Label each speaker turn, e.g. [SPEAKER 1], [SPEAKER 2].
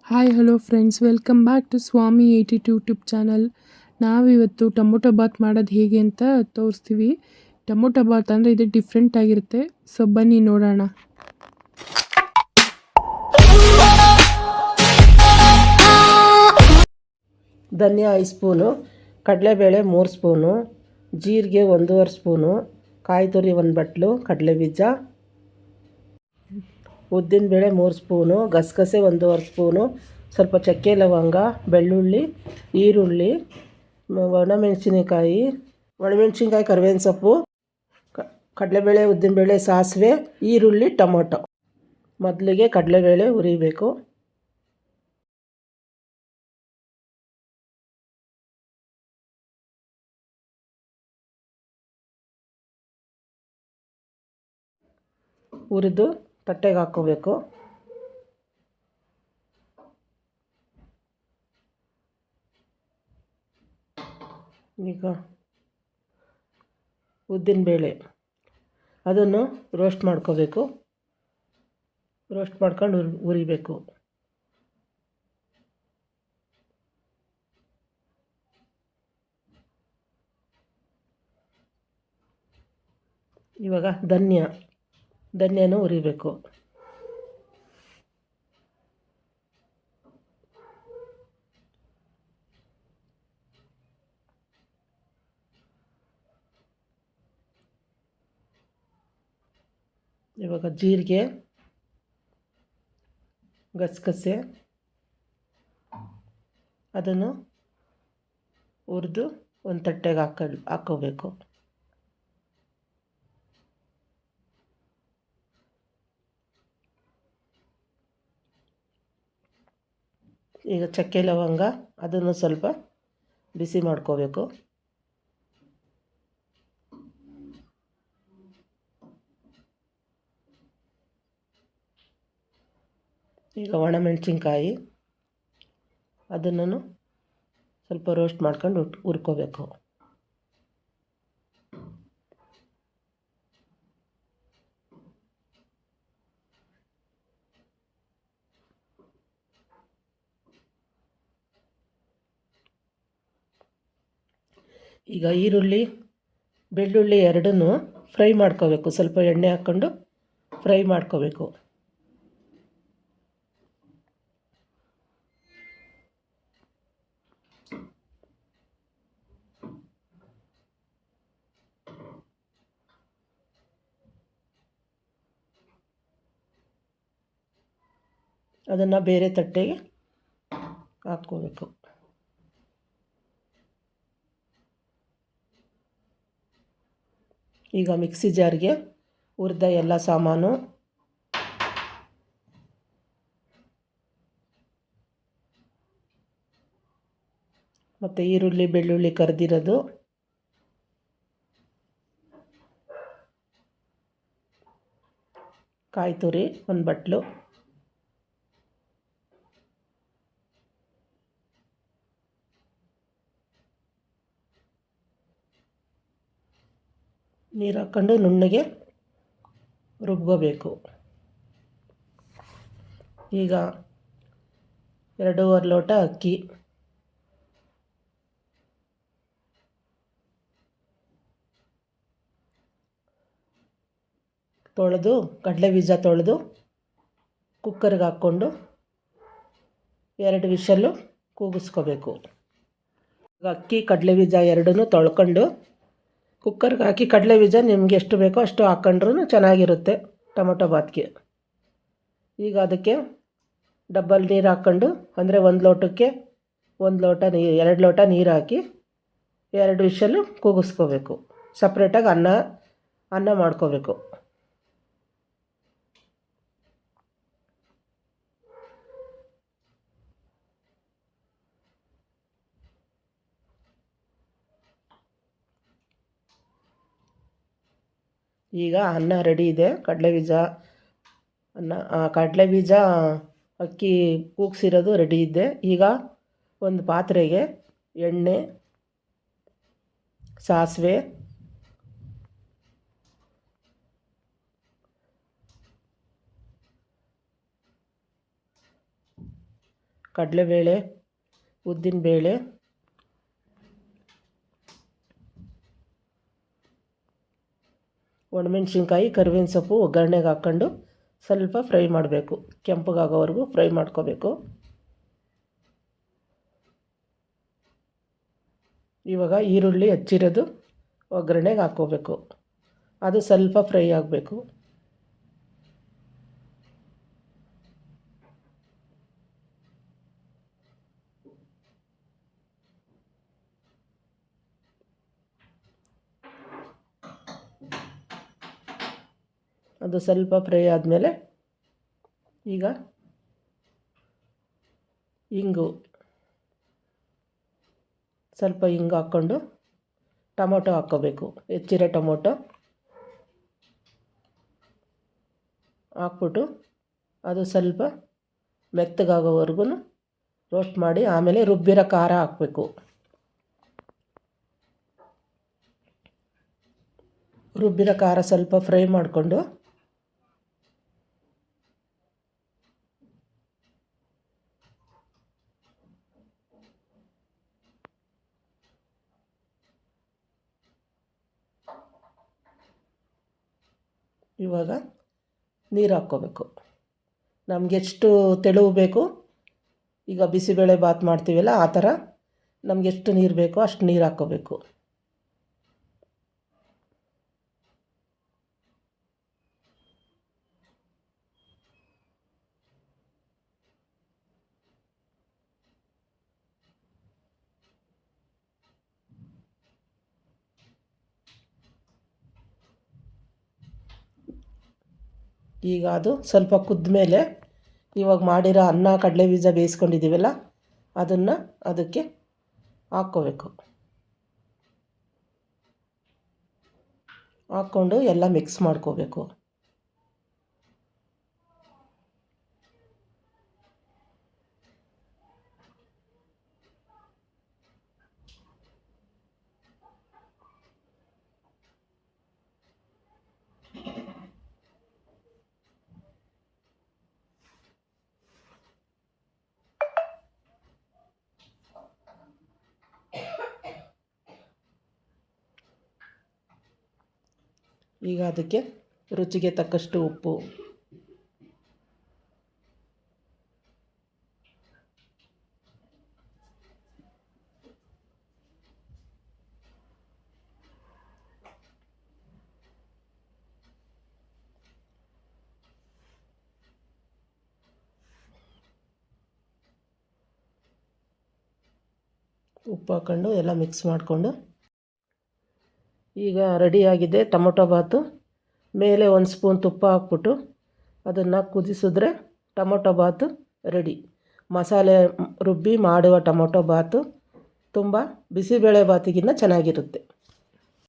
[SPEAKER 1] Hi hello friends, welcome back to Swami 82 YouTube channel. ನಾವಿವತ್ತು tomato bath ಮಾಡೋದು ಹೇಗೆ ಅಂತ ತೋರಿಸ್ತೀವಿ. ಟೊಮೊಟೊ ಬಾತ್ ಅಂದರೆ ಇದು ಡಿಫ್ರೆಂಟ್ ಆಗಿರುತ್ತೆ. ಸೊ ಬನ್ನಿ ನೋಡೋಣ.
[SPEAKER 2] ಧನಿಯಾ 5 ಸ್ಪೂನು, ಕಡಲೆಬೇಳೆ 3 ಸ್ಪೂನು, ಜೀರಿಗೆ 1.5 ಸ್ಪೂನು, ಕಾಯಿ ತುರಿ 1 ಬಟ್ಲು, ಕಡಲೆಬೀಜ, ಉದ್ದಿನಬೇಳೆ 3 ಸ್ಪೂನು, ಗಸಗಸೆ 1.5 ಸ್ಪೂನು, ಸ್ವಲ್ಪ ಚಕ್ಕೆ ಲವಂಗ, ಬೆಳ್ಳುಳ್ಳಿ, ಈರುಳ್ಳಿ, ಒಣಮೆಣಸಿನಕಾಯಿ, ಕರಿಬೇವಿನ ಸೊಪ್ಪು, ಕಡಲೆಬೇಳೆ, ಉದ್ದಿನಬೇಳೆ, ಸಾಸಿವೆ, ಈರುಳ್ಳಿ, ಟೊಮೊಟೊ. ಮೊದಲಿಗೆ ಕಡಲೆಬೇಳೆ ಹುರಿಬೇಕು. ಹುರಿದು ತಟ್ಟೆಗೆ ಹಾಕ್ಕೋಬೇಕು. ಈಗ ಉದ್ದಿನಬೇಳೆ ಅದನ್ನು ರೋಸ್ಟ್ ಮಾಡ್ಕೋಬೇಕು. ರೋಸ್ಟ್ ಮಾಡ್ಕೊಂಡು ಹುರಿಬೇಕು. ಇವಾಗ ಧನ್ಯನೂ ಹುರಿಬೇಕು. ಇವಾಗ ಜೀರಿಗೆ, ಗಸಗಸೆ ಅದನ್ನು ಹುರಿದು ಒಂದು ತಟ್ಟೆಗೆ ಹಾಕ್ಕೋಬೇಕು. ಈಗ ಚಕ್ಕೆ ಲವಂಗ ಅದನ್ನು ಸ್ವಲ್ಪ ಬಿಸಿ ಮಾಡ್ಕೋಬೇಕು. ಈಗ ಒಣಮೆಣಸಿನ್ಕಾಯಿ ಅದನ್ನು ಸ್ವಲ್ಪ ರೋಸ್ಟ್ ಮಾಡ್ಕೊಂಡು ಹುರ್ಕೋಬೇಕು. ಈಗ ಈರುಳ್ಳಿ, ಬೆಳ್ಳುಳ್ಳಿ ಎರಡನ್ನೂ ಫ್ರೈ ಮಾಡ್ಕೋಬೇಕು. ಸ್ವಲ್ಪ ಎಣ್ಣೆ ಹಾಕ್ಕೊಂಡು ಫ್ರೈ ಮಾಡ್ಕೋಬೇಕು. ಅದನ್ನು ಬೇರೆ ತಟ್ಟೆಗೆ ಹಾಕ್ಕೋಬೇಕು. ಈಗ ಮಿಕ್ಸಿ ಜಾರ್ಗೆ ಹುರಿದ ಎಲ್ಲ ಸಾಮಾನು, ಮತ್ತು ಈರುಳ್ಳಿ, ಬೆಳ್ಳುಳ್ಳಿ ಕರೆದಿರೋದು, ಕಾಯಿ ತುರಿ 1 ಬಟ್ಲು, ನೀರು ಹಾಕ್ಕೊಂಡು ನುಣ್ಣಗೆ ರುಬ್ಕೋಬೇಕು. ಈಗ 2.5 ಲೋಟ ಅಕ್ಕಿ, ಕಡಲೆಬೀಜ ತೊಳೆದು ಕುಕ್ಕರ್ಗೆ ಹಾಕ್ಕೊಂಡು 2 ವಿಷಲ್ಲು ಕೂಗಿಸ್ಕೋಬೇಕು. ಅಕ್ಕಿ ಕಡಲೆಬೀಜ ಎರಡನ್ನೂ ತೊಳ್ಕೊಂಡು ಕುಕ್ಕರ್ಗೆ ಹಾಕಿ, ಕಡಲೆಬೀಜ ನಿಮ್ಗೆ ಎಷ್ಟು ಬೇಕೋ ಅಷ್ಟು ಹಾಕ್ಕೊಂಡ್ರೂ ಚೆನ್ನಾಗಿರುತ್ತೆ ಟೊಮೊಟೊ ಬಾತ್ಗೆ. ಈಗ ಅದಕ್ಕೆ ಡಬ್ಬಲ್ ನೀರು ಹಾಕ್ಕೊಂಡು, ಅಂದರೆ 1 ಲೋಟಕ್ಕೆ 1 ಲೋಟ ನೀರು, 2 ಲೋಟ ನೀರು ಹಾಕಿ 2 ವಿಷಲ್ಲು ಕೂಗಿಸ್ಕೋಬೇಕು. ಸಪ್ರೇಟಾಗಿ ಅನ್ನ ಮಾಡ್ಕೋಬೇಕು. ಈಗ ಅನ್ನ ರೆಡಿ ಇದೆ. ಕಡಲೆಬೀಜ ಅಕ್ಕಿ ಕೂಗಿಸಿರೋದು ರೆಡಿ ಇದೆ. ಈಗ ಒಂದು ಪಾತ್ರೆಗೆ ಎಣ್ಣೆ, ಸಾಸಿವೆ, ಕಡಲೆಬೇಳೆ, ಉದ್ದಿನಬೇಳೆ, ಒಣಮೆಣ್ಸಿನ್ಕಾಯಿ, ಕರಿಬೇವಿನ ಸೊಪ್ಪು ಒಗ್ಗರಣೆಗೆ ಹಾಕ್ಕೊಂಡು ಸ್ವಲ್ಪ ಫ್ರೈ ಮಾಡಬೇಕು. ಕೆಂಪಗಾಗೋವರೆಗೂ ಫ್ರೈ ಮಾಡ್ಕೋಬೇಕು. ಇವಾಗ ಈರುಳ್ಳಿ ಹಚ್ಚಿರೋದು ಒಗ್ಗರಣೆಗೆ ಹಾಕ್ಕೋಬೇಕು. ಅದು ಸ್ವಲ್ಪ ಫ್ರೈ ಆಗಬೇಕು. ಅದು ಸ್ವಲ್ಪ ಫ್ರೈ ಆದಮೇಲೆ ಈಗ ಸ್ವಲ್ಪ ಹಿಂಗು ಹಾಕ್ಕೊಂಡು ಟೊಮೊಟೊ ಹಾಕ್ಕೋಬೇಕು. ಹೆಚ್ಚಿರೋ ಟೊಮೊಟೊ ಹಾಕ್ಬಿಟ್ಟು ಅದು ಸ್ವಲ್ಪ ಮೆತ್ತಗಾಗೋವರೆಗೂ ರೋಸ್ಟ್ ಮಾಡಿ ಆಮೇಲೆ ರುಬ್ಬಿರೋ ಖಾರ ಹಾಕಬೇಕು. ರುಬ್ಬಿರೋ ಖಾರ ಸ್ವಲ್ಪ ಫ್ರೈ ಮಾಡಿಕೊಂಡು ಇವಾಗ ನೀರು ಹಾಕ್ಕೋಬೇಕು. ನಮಗೆಷ್ಟು ತೆಳು ಬೇಕು, ಈಗ ಬಿಸಿಬೇಳೆ ಬಾತ್ ಮಾಡ್ತೀವಲ್ಲ ಆ ಥರ ನಮಗೆಷ್ಟು ನೀರು ಬೇಕೋ ಅಷ್ಟು ನೀರು ಹಾಕ್ಕೋಬೇಕು. ಈಗ ಅದು ಸ್ವಲ್ಪ ಕುದ್ದ ಮೇಲೆ ಇವಾಗ ಮಾಡಿರೋ ಅನ್ನ ಕಡಲೆ ಬೀಜ ಬೇಯಿಸ್ಕೊಂಡಿದ್ದೀವಲ್ಲ ಅದನ್ನು ಅದಕ್ಕೆ ಹಾಕ್ಕೋಬೇಕು. ಹಾಕ್ಕೊಂಡು ಎಲ್ಲ ಮಿಕ್ಸ್ ಮಾಡ್ಕೋಬೇಕು. ಈಗ ಅದಕ್ಕೆ ರುಚಿಗೆ ತಕ್ಕಷ್ಟು ಉಪ್ಪು, ಹಾಕ್ಕೊಂಡು ಎಲ್ಲ ಮಿಕ್ಸ್ ಮಾಡಿಕೊಂಡು ಈಗ ರೆಡಿಯಾಗಿದೆ ಟೊಮೊಟೊ ಬಾತು. ಮೇಲೆ ಒಂದು ಸ್ಪೂನ್ ತುಪ್ಪ ಹಾಕ್ಬಿಟ್ಟು ಅದನ್ನು ಕುದಿಸಿದ್ರೆ ಟೊಮೊಟೊ ಬಾತು ರೆಡಿ. ಮಸಾಲೆ ರುಬ್ಬಿ ಮಾಡುವ ಟೊಮೊಟೊ ಬಾತು ತುಂಬ ಬಿಸಿಬೇಳೆ ಬಾತಿಗಿನ್ನ ಚೆನ್ನಾಗಿರುತ್ತೆ.